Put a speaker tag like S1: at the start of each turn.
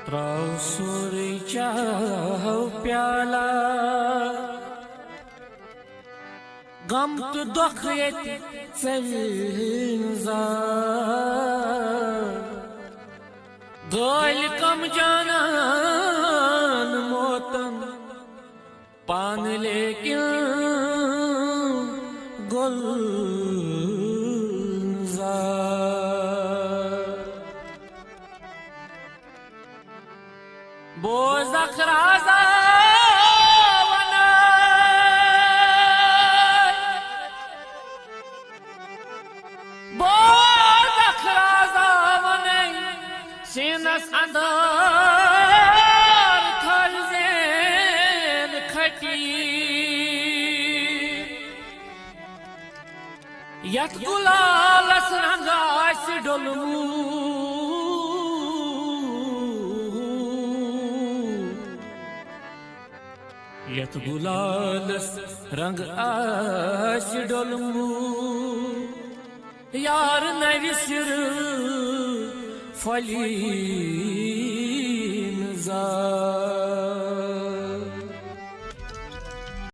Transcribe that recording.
S1: त्रासुरी चाहो प्याला गम तो दुख ये गोल कम जानन मोतन पान लेकिन बोझ अखराजा सीनस अंदर थलजेन खटी यत गुलालस रंगास डोलमू यत गुलालस रंग आस डोलमू यार नविसर फली